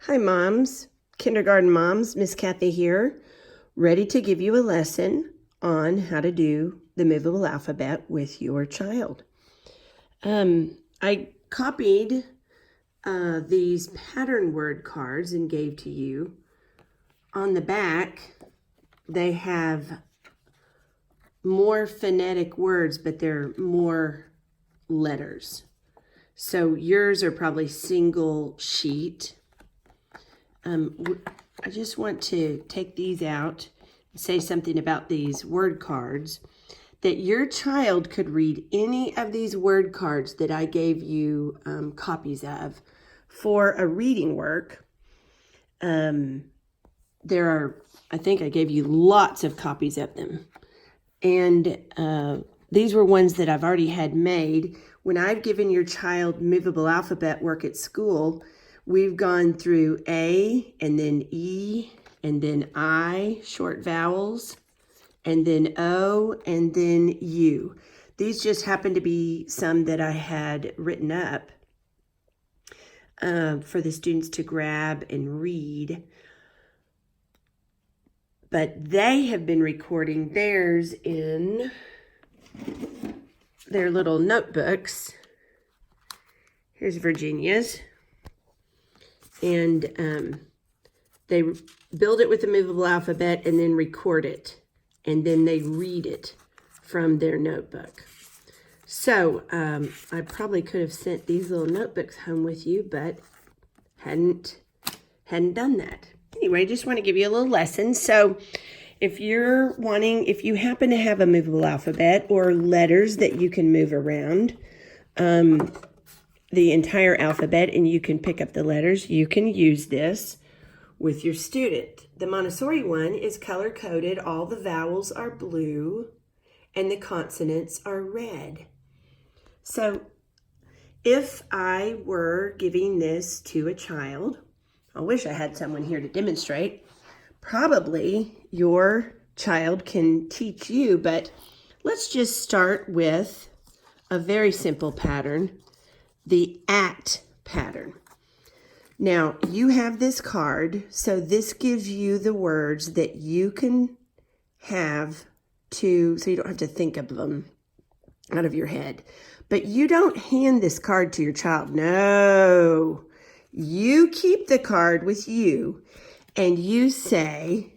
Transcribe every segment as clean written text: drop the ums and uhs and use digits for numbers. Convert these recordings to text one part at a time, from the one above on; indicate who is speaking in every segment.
Speaker 1: Hi moms, kindergarten moms, Miss Kathy here, ready to give you a lesson on how to do the movable alphabet with your child. I copied these pattern word cards and gave to you. On the back, they have more phonetic words, but they're more letters. So yours are probably single sheet. I just want to take these out and say something about these word cards, that your child could read any of these word cards that I gave you copies of for a reading work. There are, I think I gave you lots of copies of them. And these were ones that I've already had made. When I've given your child movable alphabet work at school, we've gone through A and then E and then I, short vowels, and then O and then U. These just happen to be some that I had written up for the students to grab and read. But they have been recording theirs in their little notebooks. Here's Virginia's. And they build it with the movable alphabet and then record it. And then they read it from their notebook. So I probably could have sent these little notebooks home with you, but hadn't done that. Anyway, just want to give you a little lesson. So if you happen to have a movable alphabet or letters that you can move around, the entire alphabet, and you can pick up the letters, you can use this with your student. The Montessori one is color-coded. All the vowels are blue and the consonants are red. So if I were giving this to a child, I wish I had someone here to demonstrate. Probably your child can teach you, but let's just start with a very simple pattern, the at pattern. Now, you have this card, so this gives you the words that you can have so you don't have to think of them out of your head. But you don't hand this card to your child. No, you keep the card with you and you say,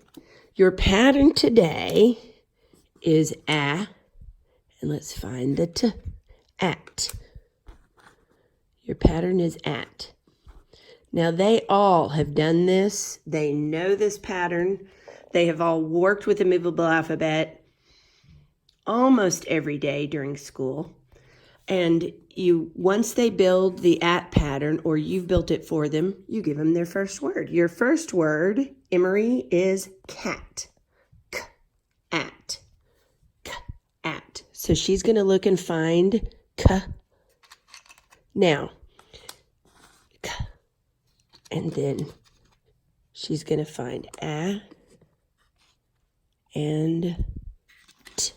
Speaker 1: your pattern today is a, and let's find the t, at. Your pattern is at. Now, they all have done this. They know this pattern. They have all worked with the movable alphabet almost every day during school. And once they build the at pattern, or you've built it for them, you give them their first word. Your first word, Emery, is cat. K-at. K-at. So she's going to look and find K. Now, K. And then she's going to find a and t.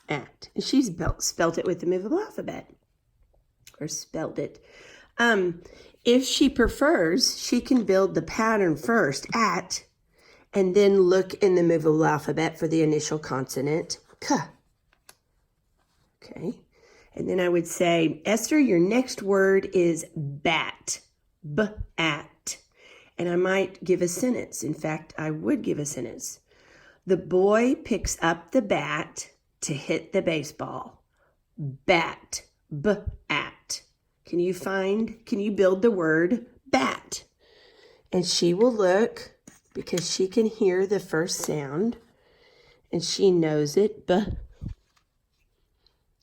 Speaker 1: At. And she's spelt it with the movable alphabet, or spelled it. If she prefers, she can build the pattern first, at, and then look in the movable alphabet for the initial consonant, k. Okay. And then I would say, Esther, your next word is bat, b-at. And I might give a sentence. In fact, I would give a sentence. The boy picks up the bat to hit the baseball. Bat, b-at. Can you build the word bat? And she will look, because she can hear the first sound, and she knows it, b.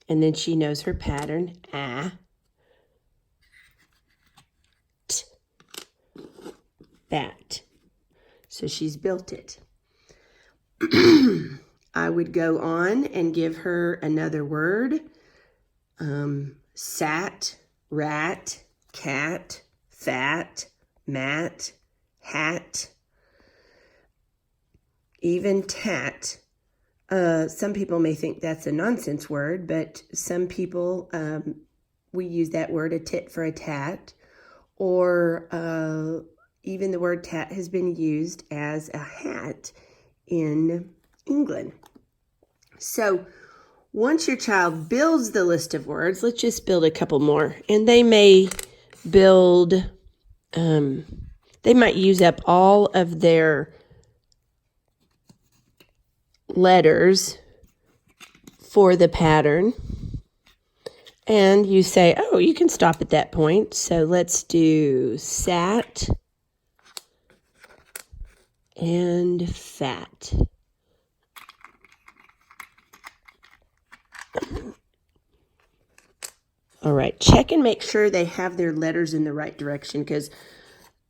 Speaker 1: And then she knows her pattern, a, t, bat. So she's built it. I would go on and give her another word. Sat, rat, cat, fat, mat, hat, even tat. Some people may think that's a nonsense word, but some people we use that word, a tit for a tat, or even the word tat has been used as a hat in England. So once your child builds the list of words, let's just build a couple more. And they may build, they might use up all of their letters for the pattern. And you say, oh, you can stop at that point. So let's do sat and fat. All right, check and make sure they have their letters in the right direction, because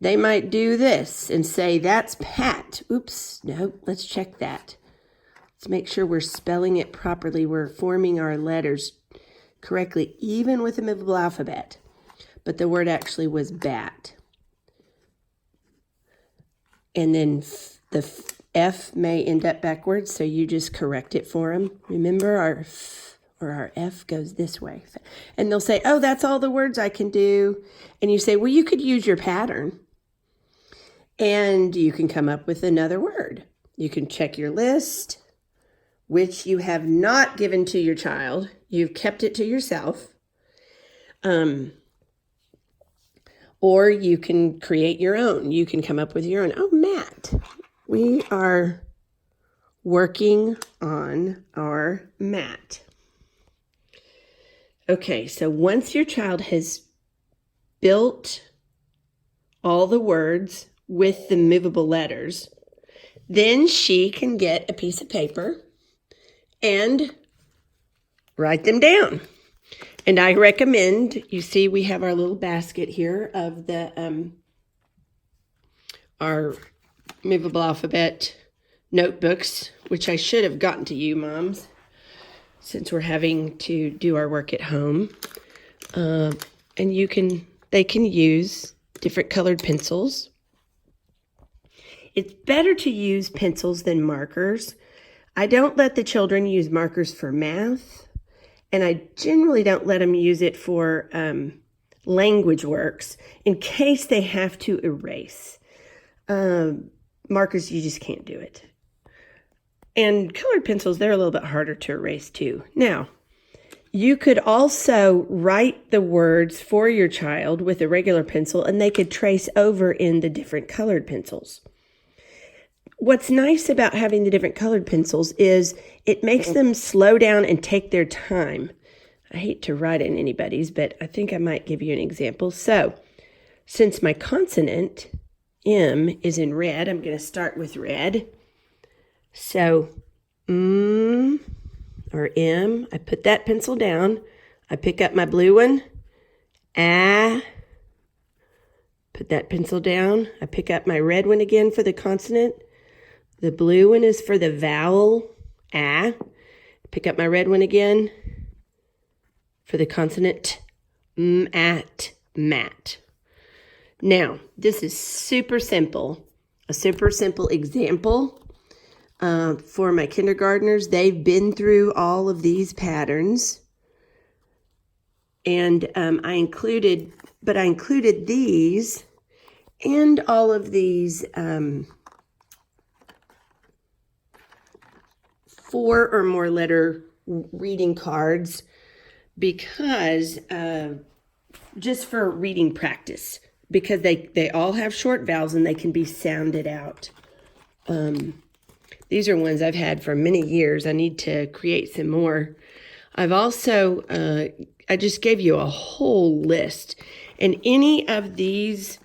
Speaker 1: they might do this and say, that's Pat. Oops, no, let's check that. Let's make sure we're spelling it properly. We're forming our letters correctly, even with the movable alphabet. But the word actually was bat. And then the F may end up backwards, so you just correct it for them. Remember, our F goes this way. And they'll say, oh, that's all the words I can do. And you say, well, you could use your pattern. And you can come up with another word. You can check your list, which you have not given to your child. You've kept it to yourself. Or you can create your own. You can come up with your own. Oh, Matt, we are working on our mat. Okay, so once your child has built all the words with the movable letters, then she can get a piece of paper and write them down. And I recommend, you see we have our little basket here of the our movable alphabet notebooks, which I should have gotten to you, moms, since we're having to do our work at home. And they can use different colored pencils. It's better to use pencils than markers. I don't let the children use markers for math, and I generally don't let them use it for language works in case they have to erase. Markers, you just can't do it. And colored pencils, they're a little bit harder to erase too. Now, you could also write the words for your child with a regular pencil, and they could trace over in the different colored pencils. What's nice about having the different colored pencils is it makes them slow down and take their time. I hate to write in anybody's, but I think I might give you an example. So, since my consonant, M, is in red, I'm going to start with red. So, or M, I put that pencil down. I pick up my blue one. Put that pencil down. I pick up my red one again for the consonant. The blue one is for the vowel, Pick up my red one again for the consonant, mat. Now, this is super simple, a super simple example for my kindergartners. They've been through all of these patterns, and I included these and all of these 4 or more letter reading cards because just for reading practice, because they all have short vowels and they can be sounded out. These are ones I've had for many years. I need to create some more. I've also, I just gave you a whole list, and any of these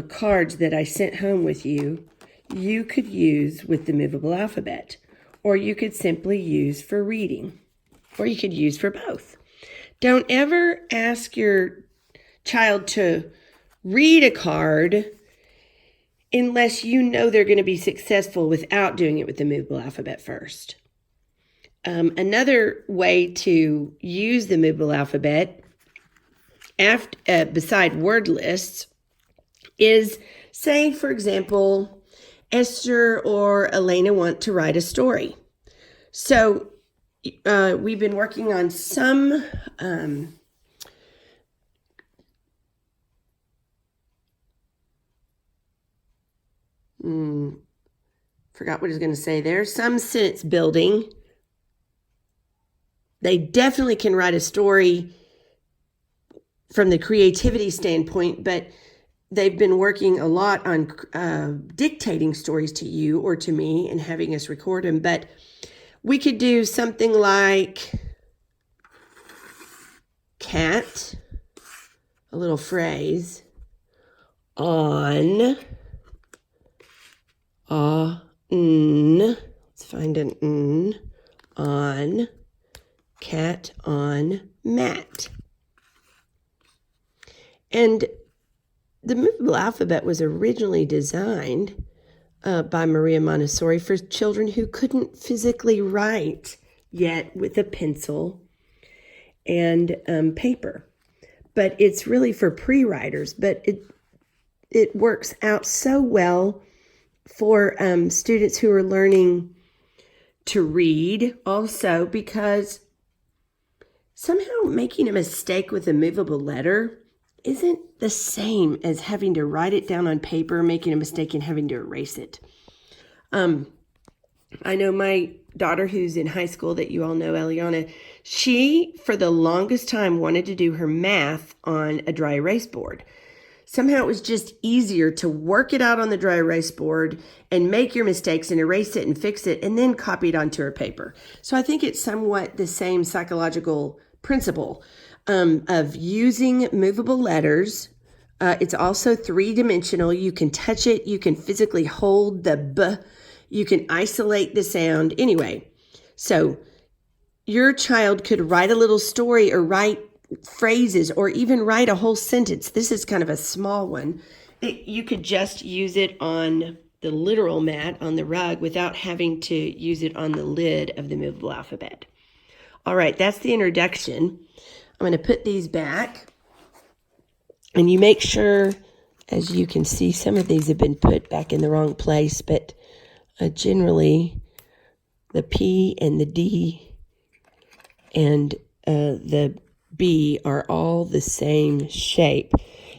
Speaker 1: cards that I sent home with you, you could use with the movable alphabet, or you could simply use for reading, or you could use for both. Don't ever ask your child to read a card unless you know they're going to be successful without doing it with the movable alphabet first. Another way to use the movable alphabet beside word lists is, say, for example, Esther or Elena want to write a story. So we've been working on some forgot what I was going to say there. Some sentence building. They definitely can write a story from the creativity standpoint, but they've been working a lot on dictating stories to you or to me and having us record them. But we could do something like cat, a little phrase, on, let's find an n, on, cat on mat. And the movable alphabet was originally designed by Maria Montessori for children who couldn't physically write yet with a pencil and paper. But it's really for pre-writers, but it works out so well for students who are learning to read also, because somehow making a mistake with a movable letter isn't the same as having to write it down on paper, making a mistake and having to erase it. I know my daughter who's in high school that you all know, Elena, she, for the longest time, wanted to do her math on a dry erase board. Somehow it was just easier to work it out on the dry erase board and make your mistakes and erase it and fix it and then copy it onto her paper. So I think it's somewhat the same psychological principle of using movable letters. It's also three-dimensional. You can touch it. You can physically hold the B. You can isolate the sound. Anyway, so your child could write a little story or write phrases or even write a whole sentence. This is kind of a small one. You could just use it on the literal mat on the rug without having to use it on the lid of the movable alphabet. All right, that's the introduction. I'm going to put these back. And you make sure, as you can see, some of these have been put back in the wrong place, but generally the P and the D and the B are all the same shape.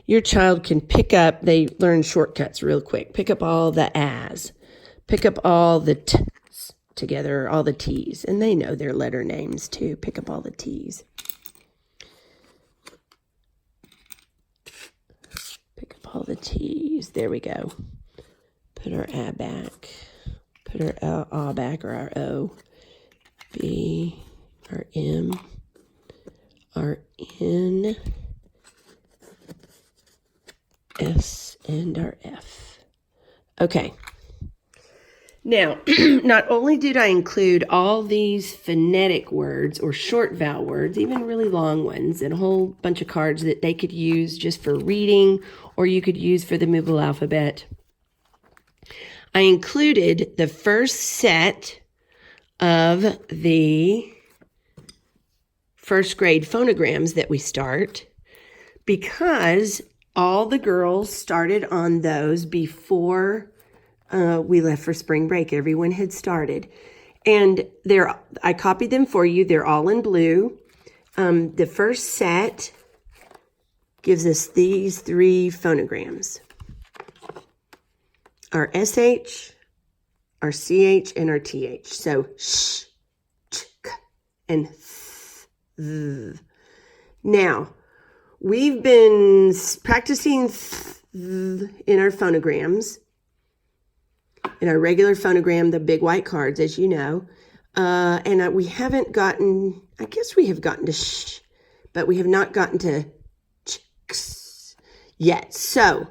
Speaker 1: Your child can pick up, they learn shortcuts real quick. Pick up all the as. Pick up all the t's together, all the T's. And they know their letter names too. Pick up all the T's. Pick up all the T's. There we go. Put our A back. Put our A back, or our O. B, our M, our N, S, and our F. Okay. Now, not only did I include all these phonetic words or short vowel words, even really long ones, and a whole bunch of cards that they could use just for reading or you could use for the movable alphabet, I included the first set of the first grade phonograms that we start, because all the girls started on those before we left for spring break. Everyone had started. And I copied them for you. They're all in blue. The first set gives us these three phonograms. Our SH, our CH, and our TH. So sh, ch, k, and th. Now, we've been practicing in our phonograms, in our regular phonogram, the big white cards, as you know. And we haven't gotten, I guess we have gotten to sh, but we have not gotten to ch yet. So,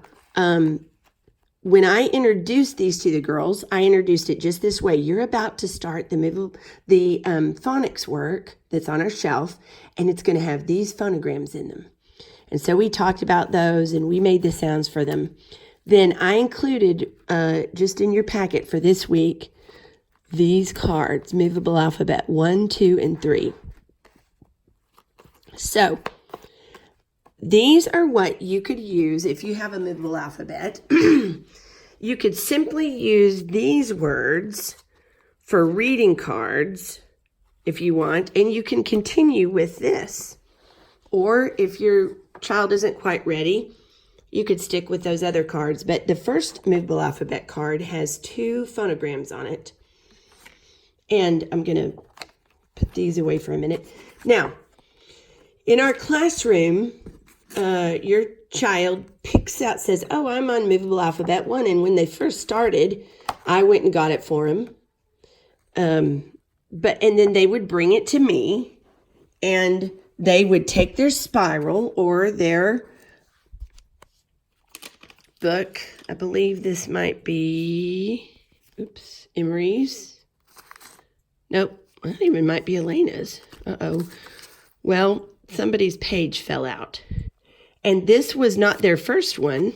Speaker 1: when I introduced these to the girls, I introduced it just this way. You're about to start the phonics work that's on our shelf, and it's going to have these phonograms in them. And so we talked about those, and we made the sounds for them. Then I included, just in your packet for this week, these cards, movable alphabet 1, 2, and 3. So these are what you could use if you have a movable alphabet. You could simply use these words for reading cards if you want, and you can continue with this. Or if your child isn't quite ready, you could stick with those other cards, but the first movable alphabet card has 2 phonograms on it. And I'm going to put these away for a minute. Now, in our classroom, your child picks out, says, oh, I'm on movable alphabet 1. And when they first started, I went and got it for them. And then they would bring it to me, and they would take their spiral or their book. I believe this might be, Emery's. Nope, that even might be Elena's. Uh-oh. Well, somebody's page fell out. And this was not their first one.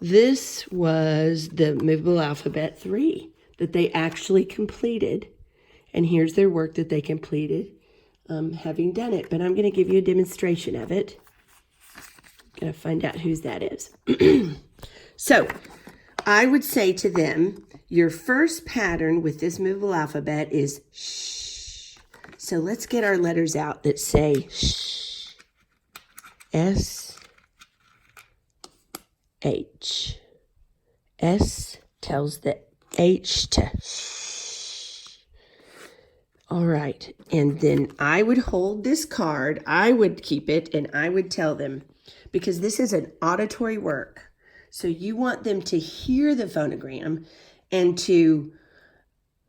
Speaker 1: This was the movable alphabet 3 that they actually completed. And here's their work that they completed, having done it. But I'm going to give you a demonstration of it. I'm going to find out whose that is. So I would say to them, your first pattern with this movable alphabet is shh. So let's get our letters out that say shh. S, H. S tells the H to shh. All right. And then I would hold this card. I would keep it, and I would tell them, because this is an auditory work. So you want them to hear the phonogram and to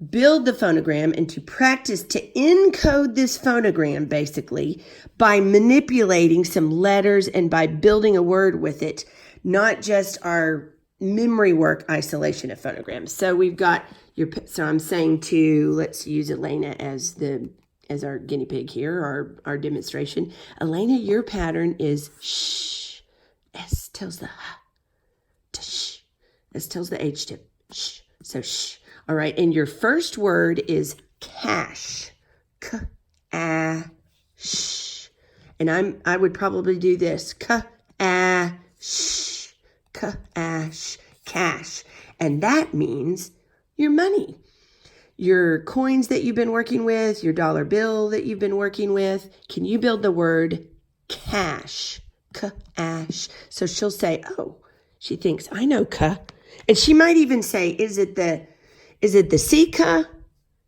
Speaker 1: build the phonogram and to practice to encode this phonogram, basically, by manipulating some letters and by building a word with it, not just our memory work isolation of phonograms. So we've got so I'm saying let's use Elena as our guinea pig here, our demonstration. Elena, your pattern is shh. S tells the h to shh. S tells the H to shh. So shh. All right, and your first word is cash. K-a-sh. And I would probably do this. K-a-sh. K-ash. Cash. And that means your money. Your coins that you've been working with, your dollar bill that you've been working with. Can you build the word cash? K-ash. So she'll say, oh, she thinks, I know K. And she might even say, is it the C-K?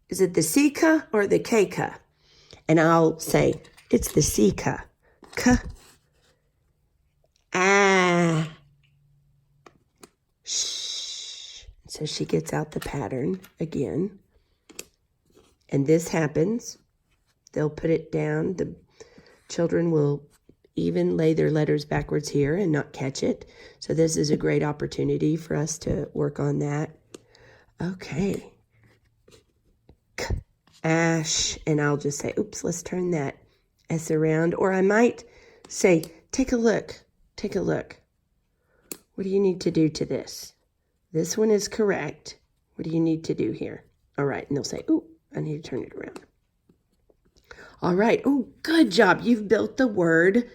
Speaker 1: Is it the C-K or the K-K? And I'll say, it's the C-K. K-a-sh. So she gets out the pattern again. And this happens. They'll put it down. The children will even lay their letters backwards here and not catch it. So this is a great opportunity for us to work on that. Okay. Ash. And I'll just say, oops, let's turn that S around. Or I might say, take a look. Take a look. What do you need to do to this? This one is correct. What do you need to do here? All right. And they'll say, ooh, I need to turn it around. All right. Oh, good job. You've built the word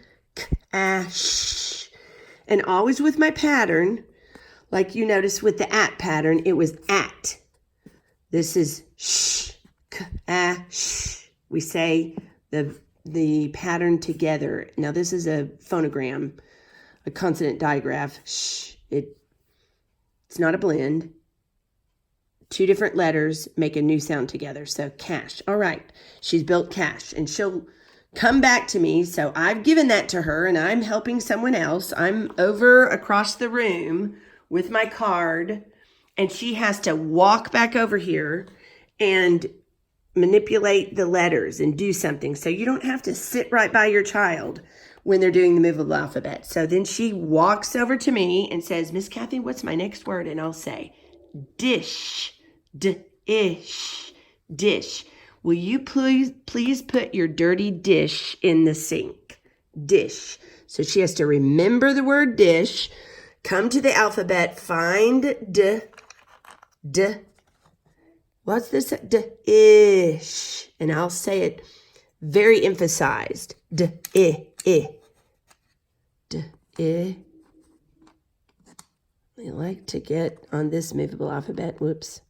Speaker 1: ash. And always with my pattern, like you notice with the at pattern, it was at. This is sh, ash. We say the pattern together. Now this is a phonogram, a consonant digraph. Sh. It's not a blend. 2 different letters make a new sound together. So cash. All right. She's built cash, and she'll come back to me. So I've given that to her, and I'm helping someone else. I'm over across the room with my card, and she has to walk back over here and manipulate the letters and do something. So you don't have to sit right by your child when they're doing the movable alphabet. So then she walks over to me and says, Miss Kathy, what's my next word? And I'll say, dish, dish, dish. Will you please put your dirty dish in the sink? Dish. So she has to remember the word dish, come to the alphabet, find what's this? Ish. And I'll say it very emphasized. I. I like to get on this movable alphabet, the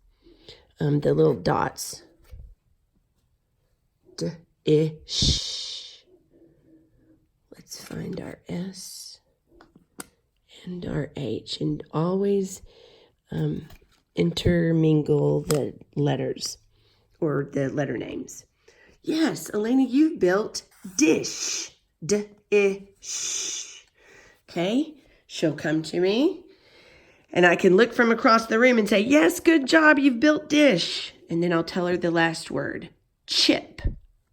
Speaker 1: little dots. Ish. Let's find our S and our H, and always intermingle the letters or the letter names. Yes, Elena, you've built dish. D-I-sh. Okay, she'll come to me, and I can look from across the room and say, yes, good job, you've built dish. And then I'll tell her the last word, chip.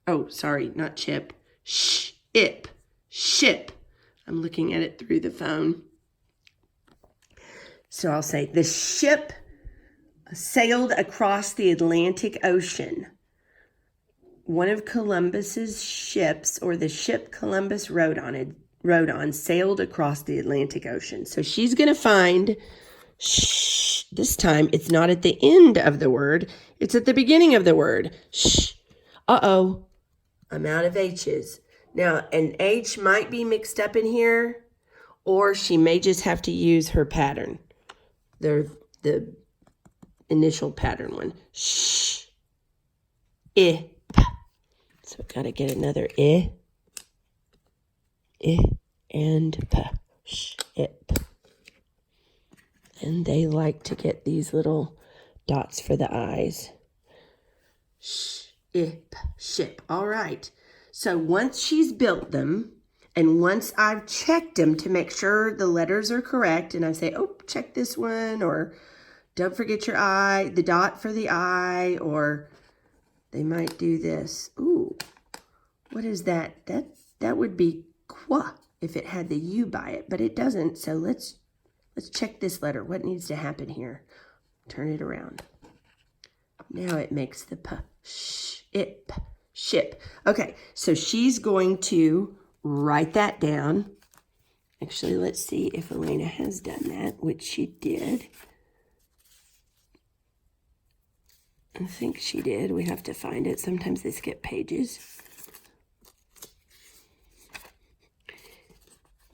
Speaker 1: Oh, sorry, not chip. Ship. Ship. I'm looking at it through the phone. So I'll say, the ship sailed across the Atlantic Ocean. One of Columbus's ships, or the ship Columbus rode on, sailed across the Atlantic Ocean. So she's going to find, this time it's not at the end of the word, it's at the beginning of the word. Uh-oh, I'm out of H's. Now, an H might be mixed up in here, or she may just have to use her pattern. The initial pattern one. I. So got to get another I and P. Ship. And they like to get these little dots for the eyes. Ship. All right. So once she's built them, and once I've checked them to make sure the letters are correct, and I say, oh, check this one, or don't forget your I, the dot for the I, or they might do this. Ooh, what is that? That would be qua if it had the U by it, but it doesn't. So let's check this letter. What needs to happen here? Turn it around. Now it makes the P. Ship. Okay, so she's going to write that down. Actually, let's see if Elena has done that, which she did. I think she did. We have to find it. Sometimes they skip pages.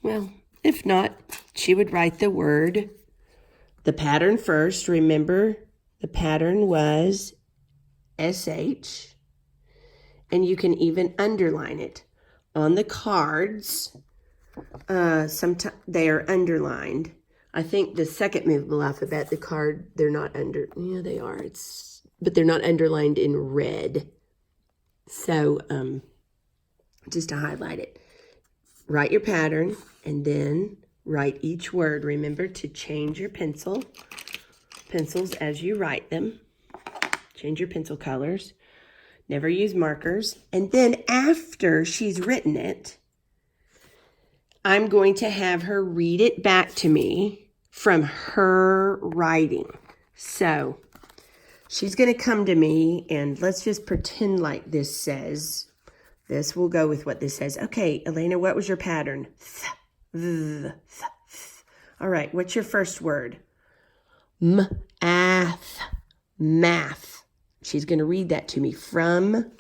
Speaker 1: Well, if not, she would write the word, the pattern first. Remember, the pattern was SH. And you can even underline it. On the cards, sometimes they are underlined. I think the second movable alphabet, the card, they're not under, yeah, they are. But they're not underlined in red. So just to highlight it, write your pattern and then write each word. Remember to change your pencils as you write them. Change your pencil colors. Never use markers. And then after she's written it, I'm going to have her read it back to me from her writing. So she's going to come to me, and let's just pretend like this says, this will go with what this says. Okay, Elena, what was your pattern? All right, what's your first word? Math. She's going to read that to me from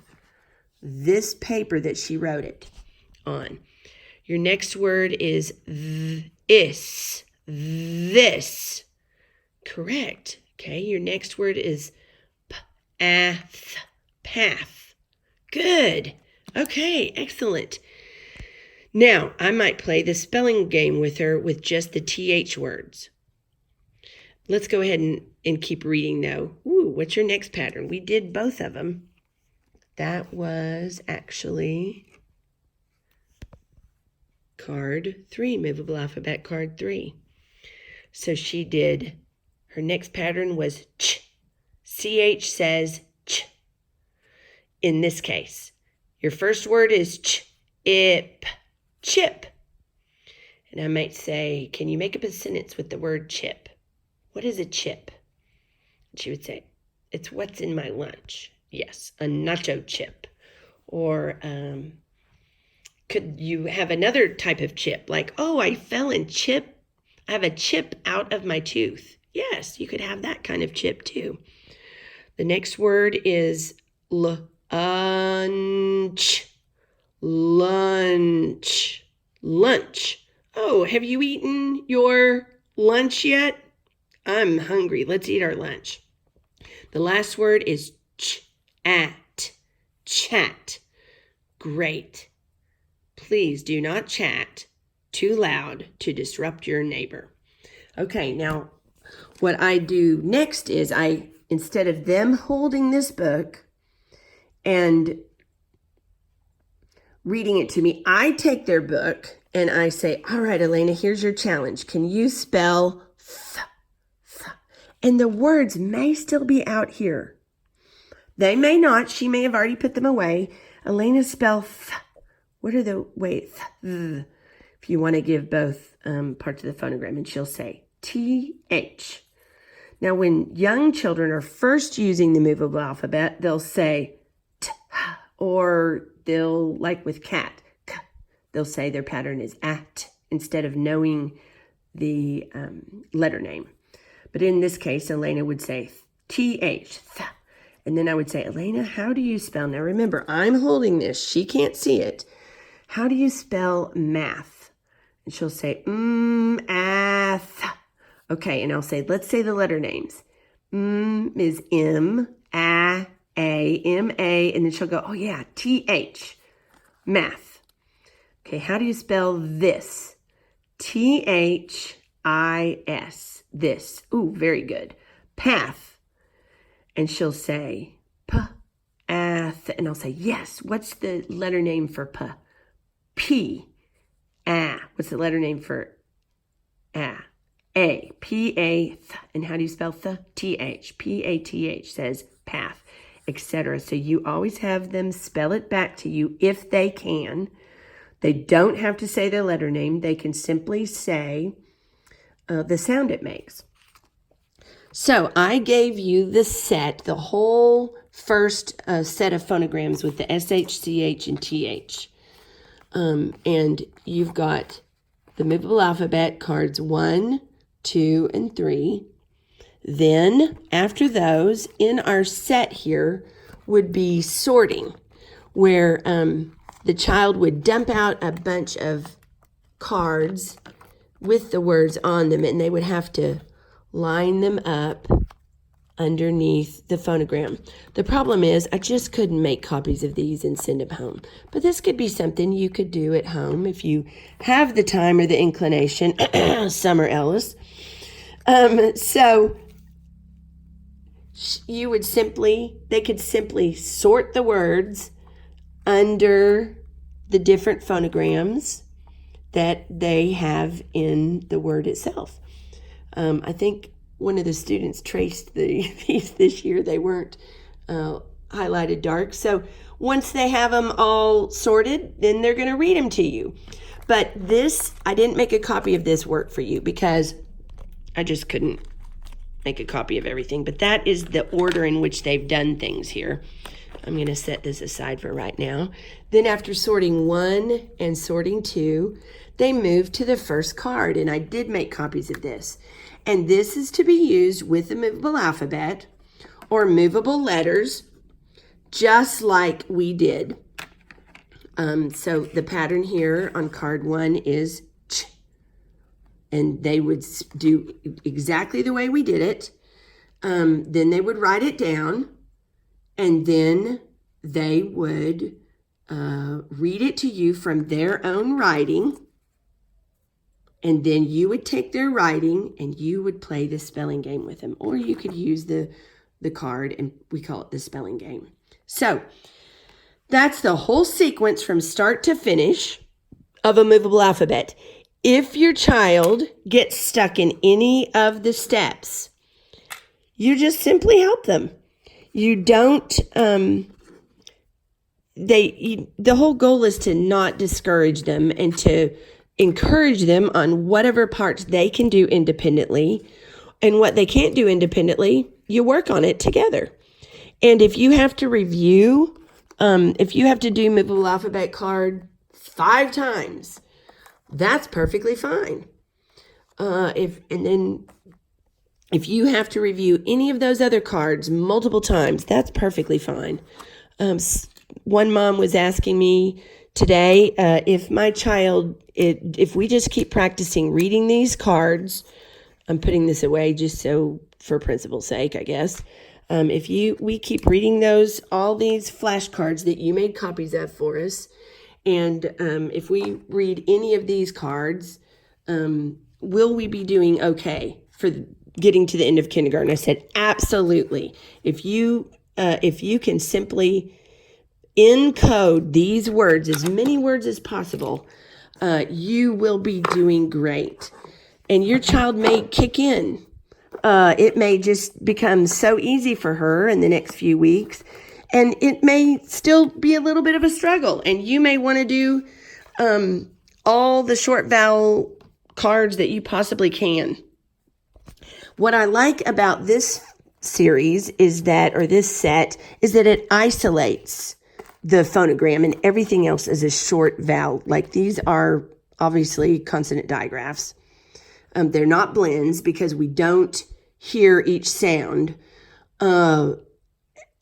Speaker 1: this paper that she wrote it on. Your next word is this. Correct. Okay, your next word is path. Good. Okay, excellent. Now, I might play the spelling game with her with just the TH words. Let's go ahead and keep reading, though. Ooh, what's your next pattern? We did both of them. That was actually card 3, movable alphabet card 3. So she did, her next pattern was ch. CH says ch. In this case, your first word is chip. And I might say, can you make up a sentence with the word chip? What is a chip? She would say, it's what's in my lunch. Yes, a nacho chip. Or could you have another type of chip? Like, oh, I fell and chip. I have a chip out of my tooth. Yes, you could have that kind of chip too. The next word is lunch. Oh, have you eaten your lunch yet? I'm hungry. Let's eat our lunch. The last word is chat. Great. Please do not chat too loud to disrupt your neighbor. Okay, now what I do next is instead of them holding this book and reading it to me, I take their book and I say, all right, Elena, here's your challenge. Can you spell th? And the words may still be out here. They may not. She may have already put them away. Elena, spell th. What are the, wait, th. If you want to give both parts of the phonogram, and she'll say TH. Now, when young children are first using the movable alphabet, they'll say t, or they'll, like with cat, k, they'll say their pattern is at instead of knowing the letter name. But in this case, Elena would say TH, th. And then I would say, Elena, how do you spell? Now remember, I'm holding this. She can't see it. How do you spell math? And she'll say, math. Okay, and I'll say, let's say the letter names. Is M, A, M-A, and then she'll go, oh yeah, T-H, math. Okay, how do you spell this? T-H-I-S, this. Ooh, very good. Path. And she'll say, P-ath, and I'll say, yes, what's the letter name for P? P. Ah, what's the letter name for ah? A. P-A-th. And how do you spell th? T-H. P-A-T-H says path, etc. So you always have them spell it back to you if they can. They don't have to say their letter name. They can simply say the sound it makes. So I gave you the set, the whole first set of phonograms with the SH, CH, and TH. And you've got the movable alphabet cards 1, 2, and 3. Then after those, in our set here would be sorting, where the child would dump out a bunch of cards with the words on them, and they would have to line them up underneath the phonogram. The problem is I just couldn't make copies of these and send them home. But this could be something you could do at home if you have the time or the inclination. Summer Ellis. So you would they could simply sort the words under the different phonograms that they have in the word itself. I think one of the students traced these this year. They weren't highlighted dark. So once they have them all sorted, then they're going to read them to you. But this, I didn't make a copy of this work for you because I just couldn't make a copy of everything. But that is the order in which they've done things here. I'm going to set this aside for right now. Then after sorting 1 and sorting 2, they moved to the first card. And I did make copies of this. And this is to be used with the movable alphabet or movable letters, just like we did. So the pattern here on card 1 is ch. And they would do exactly the way we did it. Then they would write it down. And then they would read it to you from their own writing. And then you would take their writing and you would play the spelling game with them. Or you could use the card, and we call it the spelling game. So that's the whole sequence from start to finish of a movable alphabet. If your child gets stuck in any of the steps, you just simply help them. You don't, the whole goal is to not discourage them and to encourage them on whatever parts they can do independently, and what they can't do independently, you work on it together. And if you have to review, if you have to do movable alphabet card 5 times, that's perfectly fine. If you have to review any of those other cards multiple times, that's perfectly fine. One mom was asking me today, if my child, if we just keep practicing reading these cards, I'm putting this away just so for principle's sake, I guess. We keep reading all these flashcards that you made copies of for us, And if we read any of these cards, will we be doing okay for getting to the end of kindergarten? I said, absolutely. If you can simply encode these words, as many words as possible, you will be doing great. And your child may kick in. It may just become so easy for her in the next few weeks. And it may still be a little bit of a struggle. And you may want to do all the short vowel cards that you possibly can. What I like about this series is that, or this set, is that it isolates the phonogram and everything else is a short vowel. Like these are obviously consonant digraphs. They're not blends because we don't hear each sound. And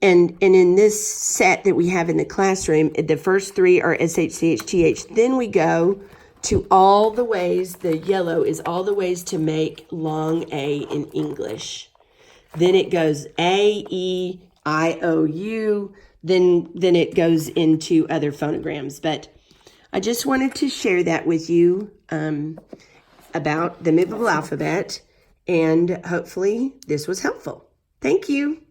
Speaker 1: in this set that we have in the classroom, the first three are SH, CH, TH. Then we go to all the ways, the yellow is all the ways to make long A in English. Then it goes A, E, I, O, U. Then it goes into other phonograms. But I just wanted to share that with you about the movable alphabet. And hopefully this was helpful. Thank you.